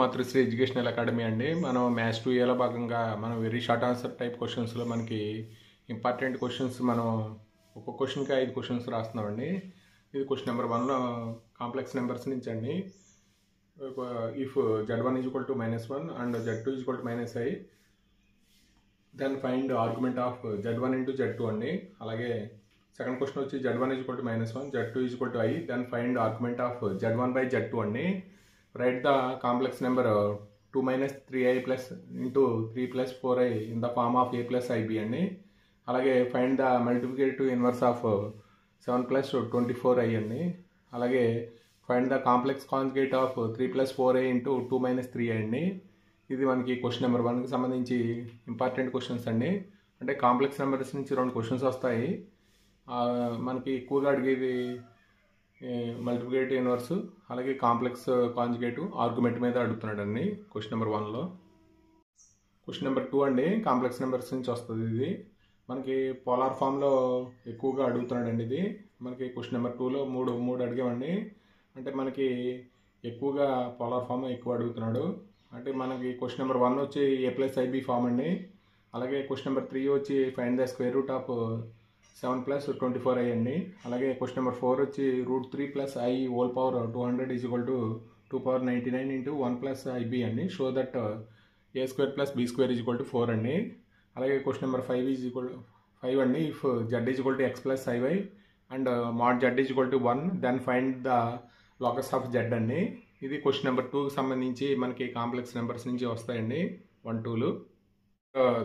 మాతృశ్రీ educational academy అండి. మనం maths 2Aలో భాగంగా మనం వెరీ షార్ట్ ఆన్సర్ టైప్ క్వశ్చన్స్లో మనకి ఇంపార్టెంట్ క్వశ్చన్స్ మనం ఒక్కొక్క క్వశ్చన్కి 5 క్వశ్చన్స్ రాస్తున్నామండి. ఇది క్వశ్చన్ నెంబర్ 1లో కాంప్లెక్స్ నెంబర్స్ నుంచి అండి. If z1 is equal to -1 and z2 is equal to -i then find argument of z1 into z2 అండి. అలాగే సెకండ్ క్వశ్చన్ వచ్చి z1 is equal to -1 z2 is equal to i then find argument of z1 by z2 అండి. Write the complex number 2 minus 3i plus into 3 plus 4i in the form of a plus ib అండి. అలాగే find the multiplicative inverse of 7 plus 24i అండి. అలాగే find the complex conjugate of 3 plus 4i into 2 minus 3i అండి. ఇది మనకి question number 1కి సంబంధించి important questions అండి. అంటే కాంప్లెక్స్ నెంబర్స్ నుంచి 2 క్వశ్చన్స్ వస్తాయి. మనకి ఎక్కువగా అడిగేది మల్టిప్లికేటివ్ ఇన్వర్స్ అలాగే కాంప్లెక్స్ కాంజుగేటివ్ ఆర్గ్యుమెంట్ మీద అడుగుతున్నాడండి క్వశ్చన్ నెంబర్ 1లో. క్వశ్చన్ నెంబర్ 2 అండి కాంప్లెక్స్ నెంబర్స్ నుంచి వస్తుంది. ఇది మనకి పోలార్ ఫామ్లో ఎక్కువగా అడుగుతున్నాడండి. ఇది మనకి క్వశ్చన్ నెంబర్ 2లో మూడు అడిగామండి. అంటే మనకి ఎక్కువగా పోలార్ ఫామ్ ఎక్కువ అడుగుతున్నాడు. అంటే మనకి క్వశ్చన్ నెంబర్ 1 వచ్చి a plus ib ఫామ్ అండి. అలాగే క్వశ్చన్ నెంబర్ 3 వచ్చి find the square root of 7 plus 24i అండి. అలాగే క్వశ్చన్ నెంబర్ 4 వచ్చి √3 plus i whole power 200 is equal to 2 power 99 into 1 plus ib అండి. Show that a square plus b square is equal to 4 అండి. అలాగే question number 5 అండి. If z is equal to x plus iy and mod z is equal to 1 then find the locus of z అండి. ఇది question number 2కి సంబంధించి మనకి complex numbers నుంచి వస్తాయండి 1, 2లు.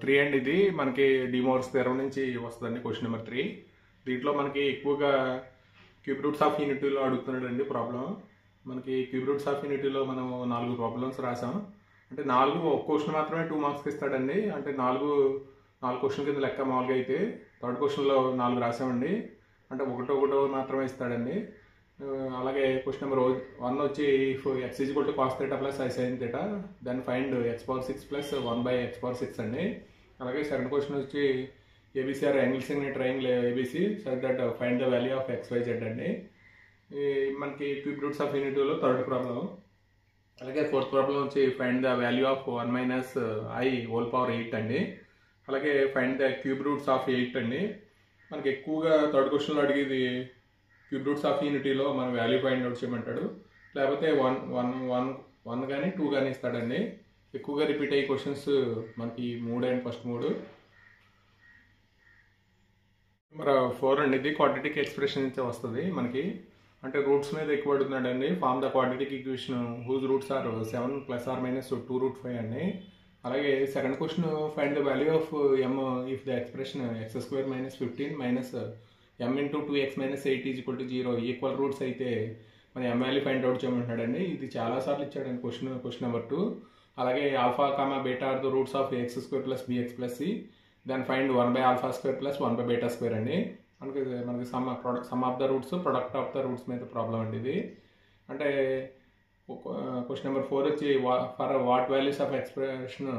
3 అండి. ఇది మనకి డిమోర్స్ థియరం నుంచి వస్తుందండి క్వశ్చన్ నెంబర్ 3. దీంట్లో మనకి ఎక్కువగా క్యూబ్ రూట్స్ ఆఫ్ యూనిటీలో అడుగుతున్నాడు అండి ప్రాబ్లం. మనకి క్యూబ్ రూట్స్ ఆఫ్ యూనిటీలో మనం 4 ప్రాబ్లమ్స్ రాసాం. అంటే 4 ఒక క్వశ్చన్ మాత్రమే 2 మార్క్స్కి ఇస్తాడండి. అంటే 4 క్వశ్చన్ కింద లెక్క మామూలుగా అయితే థర్డ్ క్వశ్చన్లో 4 రాసామండి. అంటే ఒకటో మాత్రమే ఇస్తాడండి. అలాగే క్వశ్చన్ నెంబర్ 1 వచ్చి if x is equal to cos θ plus i sin θ then find x⁴ plus 1 by x⁴ అండి. అలాగే సెకండ్ క్వశ్చన్ వచ్చి ABC are angles in triangle ABC such that find the value of xyz అండి. మనకి cube roots of యూనిటీలో third problem. అలాగే fourth problem వచ్చి find the value of 1 minus i whole power 8 అండి. అలాగే find the cube roots of 8 అండి. మనకి ఎక్కువగా థర్డ్ క్వశ్చన్లో అడిగేది క్యూబ్ రూట్స్ ఆఫ్ యూనిటీలో మనం వాల్యూ ఫైండ్ అవుట్ చేయమంటాడు. లేకపోతే 1 కానీ 2 కానీ ఇస్తాడండి. ఎక్కువగా రిపీట్ అయ్యే క్వశ్చన్స్ మనకి 3 అండ్ ఫస్ట్ 3. మరి 4 అండి. ఇది క్వాడ్రాటిక్ ఎక్స్ప్రెషన్ నుంచి వస్తుంది మనకి. అంటే రూట్స్ మీద ఎక్కువ అడుగుతున్నాడండి. Form the quadratic equation whose roots are 7 + or - 2√5 అండి. అలాగే second question find the value of m if the expression x² - 15 - m into 2x - 8 is equal to 0 equal roots అయితే మన m వాల్యూ ఫైండ్ అవుట్ చేయమంటాడండి. ఇది చాలాసార్లు ఇచ్చాడండి క్వశ్చన్ నెంబర్ 2. అలాగే alpha comma beta are the roots of x² + bx + c then find 1/α² + 1/β² అండి. మనకి some of the roots product of the roots మీద ప్రాబ్లం అండి ఇది. అంటే క్వశ్చన్ నెంబర్ 4 వచ్చి for what values of expression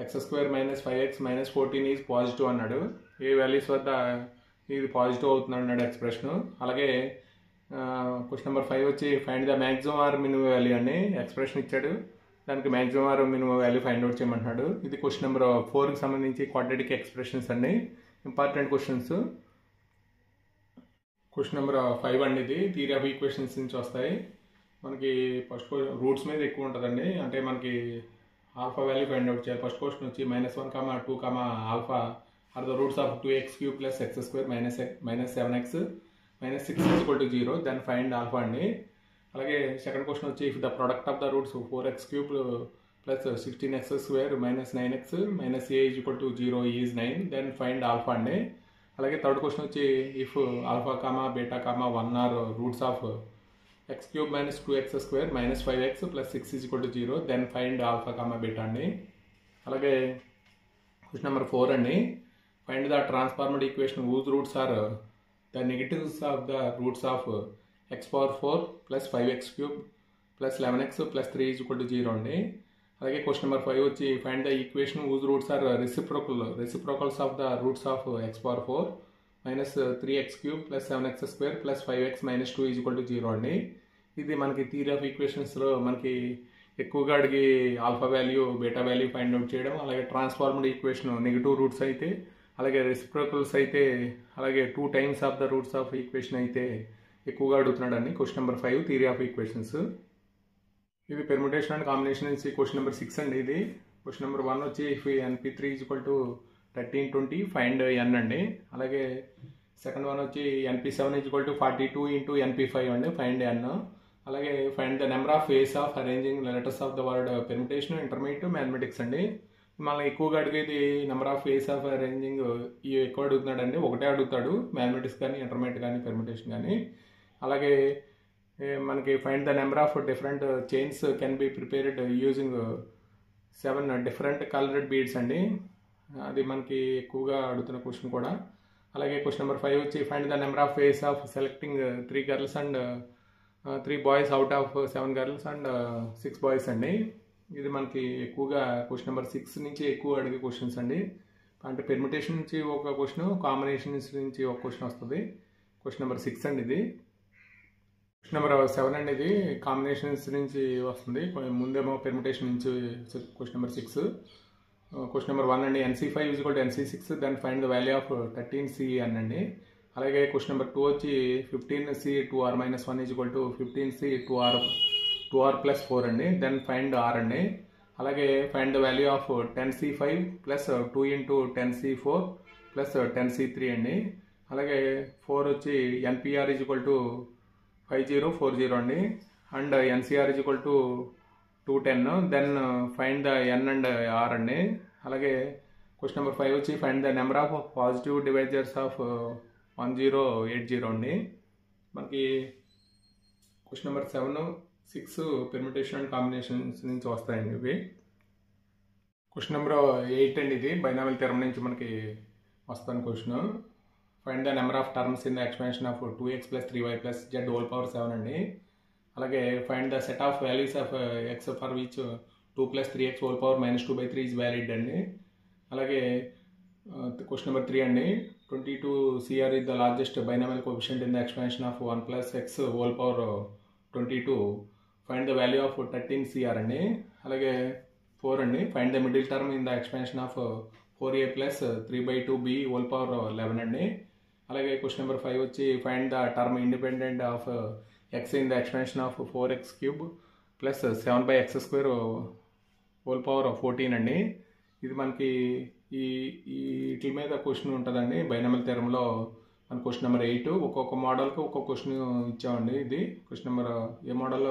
x² - 5x - 14 is positive అన్నాడు. ఏ values వద్ద ఇది పాజిటివ్ అవుతుంది అన్నాడు ఎక్స్ప్రెషన్. అలాగే క్వశ్చన్ నెంబర్ 5 వచ్చి find the maximum or minimum value అని ఎక్స్ప్రెషన్ ఇచ్చాడు. దానికి maximum or minimum value find out చేయమంటున్నాడు. ఇది క్వశ్చన్ నెంబర్ 4కి సంబంధించి క్వాడ్రాటిక్ ఎక్స్ప్రెషన్స్ అండి. Important questions. క్వశ్చన్ నెంబర్ 5 అండి. ఇది థియరీ ఆఫ్ ఈక్వేషన్స్ నుంచి వస్తాయి. మనకి ఫస్ట్ రూట్స్ మీద ఎక్కువ ఉంటుందండి. అంటే మనకి ఆల్ఫా వాల్యూ ఫైండ్ అవుట్ చేయాలి. ఫస్ట్ క్వశ్చన్ వచ్చి -1, 2, alpha are the roots of 2x³ plus x² minus 7x minus 6 is equal to 0 then find alpha అండి. అలాగే సెకండ్ క్వశ్చన్ వచ్చి if the product of the roots 4x³ plus 16x² minus 9x minus a is equal to 0 is 9 then find alpha అండి. అలాగే third question వచ్చి if alpha comma beta comma 1 are roots of x³ - 2x² minus 5x plus 6 is equal to 0 then find alpha comma beta అండి. అలాగే question number 4 అండి. Find the transformed equation whose roots are the negatives of the roots of x⁴ plus 5x³ plus 11x plus 3 is equal to 0 అండి. అలాగే question number 5 వచ్చి find the equation whose roots are reciprocals of the roots of x⁴ minus 3x³ plus 7x² plus 5x - 2 is equal to 0 అండి. ఇది మనకి theory of ఈక్వేషన్స్లో మనకి ఎక్కువగా అడిగి alpha value beta value find out చేయడం, అలాగే transformed equation negative roots అయితే, అలాగే రెసిప్రోకల్స్ అయితే, అలాగే 2 times of the roots of equation అయితే ఎక్కువగా అడుగుతున్నాడండి. Question number 5 theory of equations. ఇది పెర్ముటేషన్ అండ్ కాంబినేషన్ నుంచి క్వశ్చన్ నెంబర్ 6 అండి. ఇది క్వశ్చన్ నెంబర్ 1 వచ్చి ఇఫ్ NP3 = 1320 ఫైండ్ n అండి. అలాగే సెకండ్ వన్ వచ్చి NP7 = 42 × NP5 అండి, ఫైండ్ n. అలాగే find the number of ways of arranging letters of the word permutation, intermediate, mathematics అండి. మళ్ళీ ఎక్కువగా అడిగేది number of ways of arranging ఇవి ఎక్కువ అడుగుతున్నాడండి. ఒకటే అడుగుతాడు, మ్యాథమెటిక్స్ కానీ, ఇంటర్మీడియట్ కానీ, పెర్ముటేషన్ కానీ. అలాగే మనకి find the number of different chains can be prepared using 7 different coloured beads అండి. అది మనకి ఎక్కువగా అడుగుతున్న క్వశ్చన్ కూడా. అలాగే క్వశ్చన్ నెంబర్ 5 వచ్చి find the number of ways of selecting 3 girls and 3 boys out of 7 girls and 6 boys అండి. ఇది మనకి ఎక్కువగా క్వశ్చన్ నెంబర్ 6 నుంచి ఎక్కువ అడిగే క్వశ్చన్స్ అండి. అంటే పెర్ముటేషన్ నుంచి ఒక క్వశ్చన్, కాంబినేషన్స్ నుంచి ఒక క్వశ్చన్ వస్తుంది. క్వశ్చన్ నెంబర్ 6 అండి ఇది. క్వశ్చన్ నెంబర్ 7 అండి, ఇది కాంబినేషన్స్ నుంచి వస్తుంది. ముందేమో పెర్ముటేషన్ నుంచి క్వశ్చన్ నెంబర్ 6. క్వశ్చన్ నెంబర్ 1 అండి, NC5 = NC6 then find the value of 13CN అండి. అలాగే క్వశ్చన్ నెంబర్ 2 వచ్చి 15C 2R - 1 = 15C 2R + 4 అండి, దెన్ ఫైండ్ R అండి. అలాగే find the value of 10C5 + 2 × 10C4 + 10C3 అండి. అలాగే 4 వచ్చి NPR = 5040 అండి, and NCR = 210. Then find the N and R అండి. అలాగే క్వశ్చన్ నెంబర్ 5 వచ్చి find the number of positive divisors of 1080 అండి. మనకి question number 7, 6 permutation and combinations నుంచి వస్తాయండి ఇవి. క్వశ్చన్ నెంబర్ 8 అండి, ఇది బైనామియల్ థియరమ్ నుంచి మనకి వస్తాను question. Find the number of terms in the expansion of 2x + 3y + z (7) అండి. అలాగే find the set of values of x for which 2 + 3x (2/3) is valid అండి. అలాగే క్వశ్చన్ నెంబర్ 3 అండి, 22CR is the largest binomial coefficient in the expansion of 1 + x (22). Find the value of 13CR అండి. అలాగే 4 అండి, find the middle term in the expansion of 4a + 3/2b (11) అండి. అలాగే question number 5 వచ్చి find the term independent of x in the expansion of 4x³ + 7/x² (14) అండి. ఇది మనకి వీటి మీద క్వశ్చన్ ఉంటుందండి బైనామియల్ థియరమ్లో. మన క్వశ్చన్ నెంబర్ 8 ఒక్కొక్క మోడల్కి ఒక్కొక్క క్వశ్చన్ ఇచ్చామండి. ఇది క్వశ్చన్ నెంబర్ ఏ మోడల్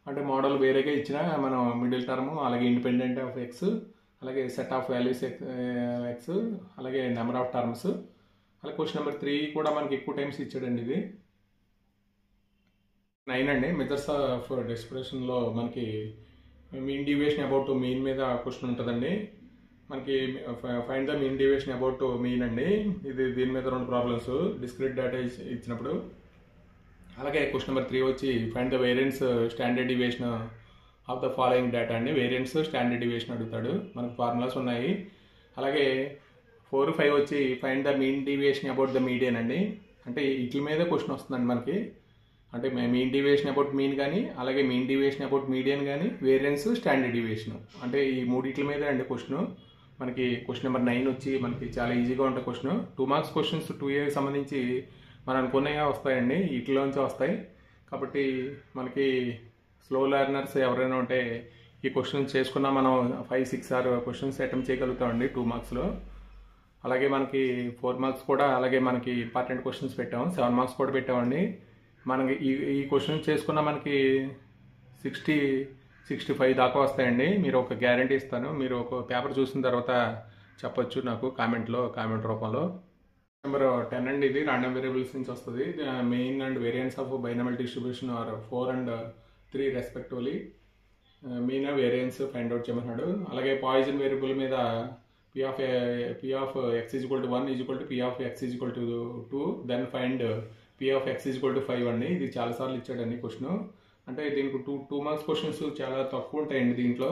అంటే మోడల్ వేరేగా ఇచ్చినా మనం మిడిల్ టర్మ్, అలాగే ఇండిపెండెంట్ ఆఫ్ ఎక్స్, అలాగే సెట్ ఆఫ్ వాల్యూస్ ఎక్స్, అలాగే నెంబర్ ఆఫ్ టర్మ్స్. అలాగే క్వశ్చన్ నెంబర్ 3 కూడా మనకి ఎక్కువ టైమ్స్ ఇచ్చాడండి. ఇది 9 అండి, మెథడ్స్ ఆఫ్ డిస్క్రిప్షన్లో మనకి మీన్ డీవియేషన్ అబౌట్ మీన్ మీద క్వశ్చన్ ఉంటుందండి. మనకి find the mean deviation about mean అండి. దీని మీద 2 ప్రాబ్లమ్స్ డిస్క్రీట్ డేటా ఇచ్చినప్పుడు. అలాగే క్వశ్చన్ నెంబర్ 3 వచ్చి find the variance standard deviation of the following data అండి. వేరియన్స్ స్టాండర్డ్ డీవియేషన్ అడుగుతాడు, మనకు ఫార్ములాస్ ఉన్నాయి. అలాగే 4, 5 వచ్చి find the mean deviation about the median అండి. అంటే వీటి మీద క్వశ్చన్ వస్తుందండి మనకి. అంటే మీన్ డీవియేషన్ అబౌట్ మీన్ కానీ, అలాగే మీన్ డీవియేషన్ అబౌట్ మీడియన్ కానీ, వేరియన్స్ స్టాండర్డ్ డీవియేషన్ అంటే ఈ మూడిట్ల మీద అండి క్వశ్చన్. మనకి క్వశ్చన్ నెంబర్ 9 వచ్చి మనకి చాలా ఈజీగా ఉంటుంది క్వశ్చన్. 2 మార్క్స్ క్వశ్చన్స్ 2Aకి సంబంధించి మనం అనుకున్నవి వస్తాయండి, వీటిలోంచి వస్తాయి. కాబట్టి మనకి స్లో లెర్నర్స్ ఎవరైనా ఉంటే ఈ క్వశ్చన్స్ చేసుకున్నా మనం 5, 6 ఆర్ క్వశ్చన్స్ అటెంప్ట్ చేయగలుగుతామండి 2 మార్క్స్లో. అలాగే మనకి 4 మార్క్స్ కూడా, అలాగే మనకి ఇంపార్టెంట్ క్వశ్చన్స్ పెట్టాము, 7 మార్క్స్ కూడా పెట్టామండి. మనకి ఈ క్వశ్చన్ చేసుకున్న మనకి 60-65 దాకా వస్తాయండి. మీరు ఒక గ్యారంటీ ఇస్తాను, మీరు ఒక పేపర్ చూసిన తర్వాత చెప్పొచ్చు నాకు కామెంట్ రూపంలో. నెంబర్ 10 అండి, ఇది రాండమ్ వేరియబుల్స్ నుంచి వస్తుంది. Mean and variance of binomial distribution are 4 and 3 respectively. Mean variance find out చేయమన్నాడు. అలాగే పాయిజన్ వేరియబుల్ మీద p of x = 1 = p of x = 2 then find p of x = 5 అండి. ఇది చాలాసార్లు ఇచ్చాడండి క్వశ్చన్. అంటే దీనికి 2 మార్క్స్ క్వశ్చన్స్ చాలా తక్కువ ఉంటాయండి. దీంట్లో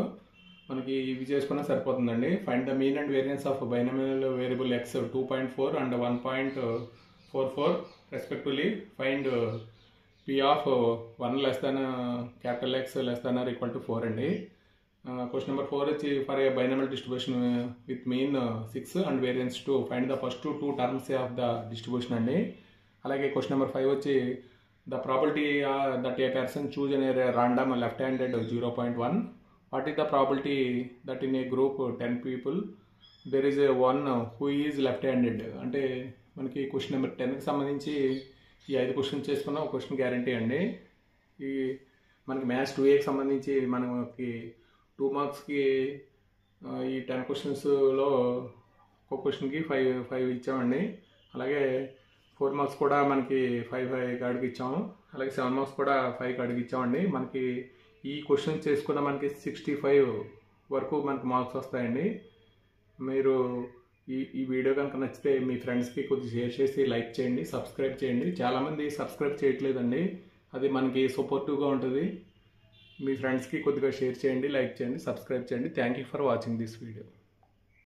మనకి ఇవి చేసుకున్నా సరిపోతుందండి. Find the mean and variance of binomial variable x 2.4 and 1.44 respectively. Find P of 1 less than capital X less than or equal to 4 అండి. Question number 4 వచ్చి for a binomial distribution with mean 6 and variance 2 find the first two terms of the distribution అండి. అలాగే question number 5 వచ్చి the probability that a person choose in a random left-handed 0.1. What is the probability that in a group 10 people there is a one who is left-handed? అంటే మనకి question number 10కి సంబంధించి ఈ 5 questions చేసుకున్న ఒక question guarantee అండి. ఈ మనకి మ్యాథ్స్ 2Aకి సంబంధించి మనకి 2 మార్క్స్కి ఈ 10 క్వశ్చన్స్లో ఒక క్వశ్చన్కి 5 ఇచ్చామండి. అలాగే 4 మార్క్స్ కూడా మనకి 5 కాడికి ఇచ్చాము. అలాగే 7 మార్క్స్ కూడా 5 కాడికి ఇచ్చామండి. మనకి ఈ క్వశ్చన్ చేసుకున్న మనకి 65 వరకు మనకి మార్క్స్ వస్తాయండి. మీరు ఈ వీడియో కనుక నచ్చితే మీ ఫ్రెండ్స్కి కొద్దిగా షేర్ చేసి లైక్ చేయండి, సబ్స్క్రైబ్ చేయండి. చాలామంది సబ్స్క్రైబ్ చేయట్లేదండి, అది మనకి సపోర్టివ్గా ఉంటుంది. మీ ఫ్రెండ్స్కి కొద్దిగా షేర్ చేయండి, లైక్ చేయండి, సబ్స్క్రైబ్ చేయండి. Thank you for watching this video.